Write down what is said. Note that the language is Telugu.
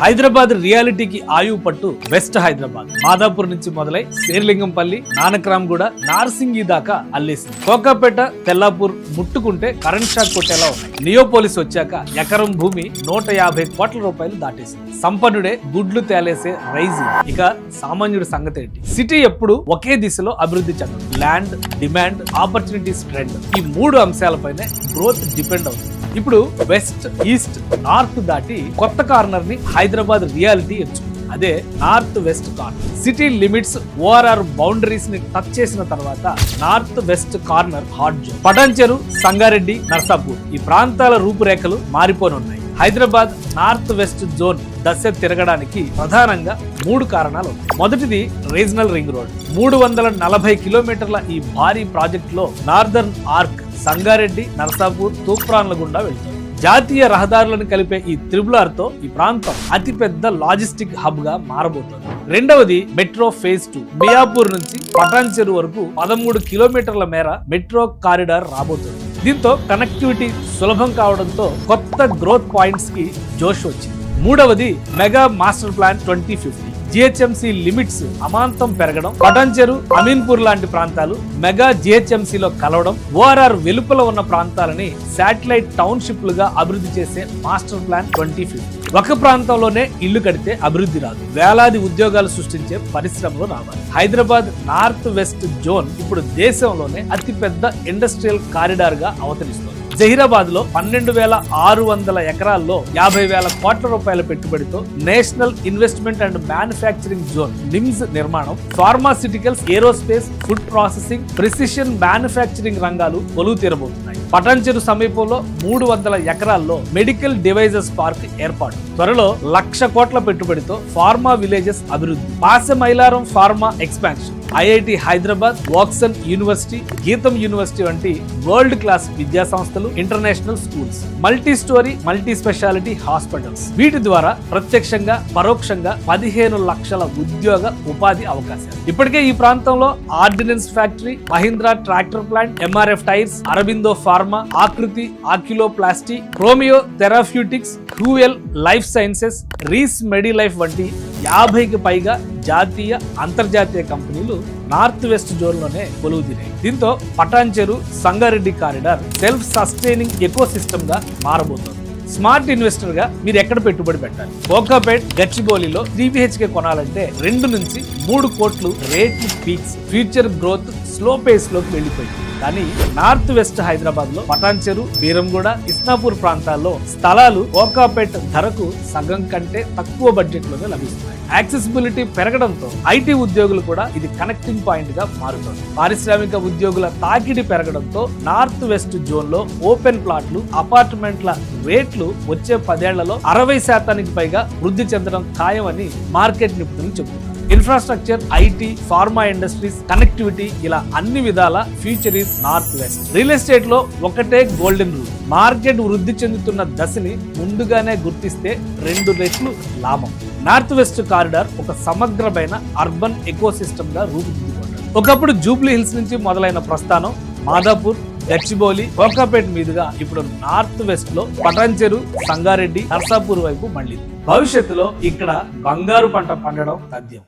హైదరాబాద్ రియాలిటీకి ఆయువు పట్టు వెస్ట్ హైదరాబాద్. మాదాపూర్ నుంచి మొదలై శేర్లింగంపల్లి, నానక్రామ్గూడ, నార్సింగి దాకా అల్లేసింది. కోకాపేట, తెల్లాపూర్ ముట్టుకుంటే కరెంట్ షాక్ కొట్టేలా ఉన్నాయి. నియోపోలిస్ వచ్చాక ఎకరం భూమి 150 కోట్ల రూపాయలు దాటేసింది. సంపన్నుడే గుడ్లు తేలేసే రైజింగ్. ఇక సామాన్యుడి సంగతి ఏంటి? సిటీ ఎప్పుడు ఒకే దిశలో అభివృద్ధి చెందదు. ల్యాండ్, డిమాండ్, ఆపర్చునిటీస్, ట్రెండ్, ఈ 3 అంశాలపైనే గ్రోత్ డిపెండ్ అవుతుంది. ఇప్పుడు వెస్ట్, ఈస్ట్, నార్త్ దాటి కొత్త కార్నర్ ని హైదరాబాద్ రియాలిటీ ఎంచుకుంది. అదే north west corner. City limits, ORR boundaries ని టచ్ చేసిన తర్వాత north west corner hot zone. Patancheru, Sangareddy, Narsapur ఈ ప్రాంతాల రూపురేఖలు మారిపోనున్నాయి. హైదరాబాద్ నార్త్ వెస్ట్ జోన్ దశ తిరగడానికి ప్రధానంగా 3 కారణాలు ఉన్నాయి. మొదటిది రీజనల్ రింగ్ రోడ్. 340 కిలోమీటర్ల ఈ భారీ ప్రాజెక్ట్ లో నార్దర్న్ ఆర్క్ సంగారెడ్డి, నర్సాపూర్, తూప్రాన్ల గుండా వెళ్తుంది. జాతీయ రహదారులను కలిపే ఈ త్రిబుల్ తో ఈ ప్రాంతం అతిపెద్ద లాజిస్టిక్ హబ్ గా మారబోతోంది. రెండవది మెట్రో ఫేజ్ 2. మియాపూర్ నుంచి పటాన్చెరు వరకు 13 కిలోమీటర్ల మేర మెట్రో కారిడార్ రాబోతోంది. దీంతో కనెక్టివిటీ సులభం కావడంతో కొత్త గ్రోత్ పాయింట్స్ కి జోష్ వచ్చింది. మూడవది mega master plan 2050. GHMC limits అమాంతం పెరగడం, పటాన్చెరు, అమీన్పూర్ లాంటి ప్రాంతాలు మెగా జిహెచ్ఎంసీలో కలవడం, ఓఆర్ఆర్ వెలుపల ఉన్న ప్రాంతాలని శాటిలైట్ టౌన్షిప్లుగా అభివృద్ధి చేసే మాస్టర్ ప్లాన్ 2050. ఒక ప్రాంతంలోనే ఇల్లు కడితే అభివృద్ధి రాదు. వేలాది ఉద్యోగాలు సృష్టించే పరిశ్రమలు రావాలి. హైదరాబాద్ నార్త్ వెస్ట్ జోన్ ఇప్పుడు దేశంలోనే అతిపెద్ద ఇండస్ట్రియల్ కారిడార్ గా అవతరిస్తుంది. జహీరాబాద్ లో 12,600 ఎకరాల్లో 50,000 కోట్ల రూపాయల పెట్టుబడితో national investment and manufacturing zone NIMZ నిర్మాణం, pharmaceuticals, aerospace, food processing, precision manufacturing రంగాలు కొలువు తీరబోతున్నాయి. పటాన్చెరు సమీపంలో 300 ఎకరాల్లో మెడికల్ డివైజెస్ పార్క్ ఏర్పాటు. త్వరలో 1,00,000 కోట్ల పెట్టుబడితో ఫార్మా విలేజెస్ అభివృద్ధి. Pashamylaram pharma expansion. IIT Hyderabad, Woxsen university, GITAM university వంటి వరల్డ్ క్లాస్ విద్యా సంస్థలు, international schools, multi storey, multi speciality hospitals. వీటి ద్వారా ప్రత్యక్షంగా, పరోక్షంగా 15 లక్షల ఉద్యోగ ఉపాధి అవకాశాలు. ఇప్పటికే ఈ ప్రాంతంలో ordnance factory, Mahindra tractor plant, MRF tyres, Aurobindo pharma, ఆకృతి, ఆక్యులో ప్లాస్టీ, క్రోమియో థెరాప్యూటిక్స్, హ్యూయల్ లైఫ్ సైన్సెస్, రీస్ మెడిలైఫ్ వంటి 50కి పైగా జాతీయ, అంతర్జాతీయ కంపెనీలు నార్త్ వెస్ట్ జోన్ లోనే కొలువుదీరాయి. దీంతో Patancheru, Sangareddy corridor self sustaining eco system గా మారబోతోంది. స్మార్ట్ ఇన్వెస్టర్ గా మీరు ఎక్కడ పెట్టుబడి పెట్టాలి? కోకాపేట్, గచ్చిబౌలిలో 3 BHK కొనాలంటే 2 నుంచి 3 కోట్లు రేట్లు peaks. Future growth slow pace లోకి వెళ్లిపోయింది. కానీ నార్త్ వెస్ట్ హైదరాబాద్ లో పటాన్చెరు, బీరంగూడ, ఇస్నాపూర్ ప్రాంతాల్లో స్థలాలు కోకాపేట్ ధరకు సగం కంటే తక్కువ బడ్జెట్ లోనే లభిస్తున్నాయి. యాక్సెసిబిలిటీ పెరగడంతో ఐటీ ఉద్యోగులు కూడా ఇది కనెక్టింగ్ పాయింట్ గా మారుతోంది. పారిశ్రామిక ఉద్యోగుల తాకిడి పెరగడంతో నార్త్ వెస్ట్ జోన్ లో ఓపెన్ ప్లాట్లు, అపార్ట్మెంట్ల రేట్లు వచ్చే 10 ఏళ్లలో 60% పైగా వృద్ధి చెందడం ఖాయమని మార్కెట్ నిపుణులు చెబుతున్నారు. Infrastructure, IT, pharma industries, connectivity, ఇలా అన్ని విధాల future is north west. Real estate లో ఒకటే గోల్డెన్ రూల్: మార్కెట్ వృద్ధి చెందుతున్న దశని ముందుగానే గుర్తిస్తే 2 రెట్లు లాభం. నార్త్ వెస్ట్ కారిడార్ ఒక సమగ్రమైన అర్బన్ ఎకో సిస్టమ్ గా రూపుదిద్దుకుంటారు. ఒకప్పుడు జూబ్లీ హిల్స్ నుంచి మొదలైన ప్రస్థానం మాదాపూర్, గచ్చిబౌలి, కోకాపేట్ మీదుగా ఇప్పుడు నార్త్ వెస్ట్ లో పటాన్చెరు, సంగారెడ్డి, నర్సాపూర్ వైపు మళ్ళీ. భవిష్యత్తులో ఇక్కడ బంగారు పంట పండడం తథ్యం.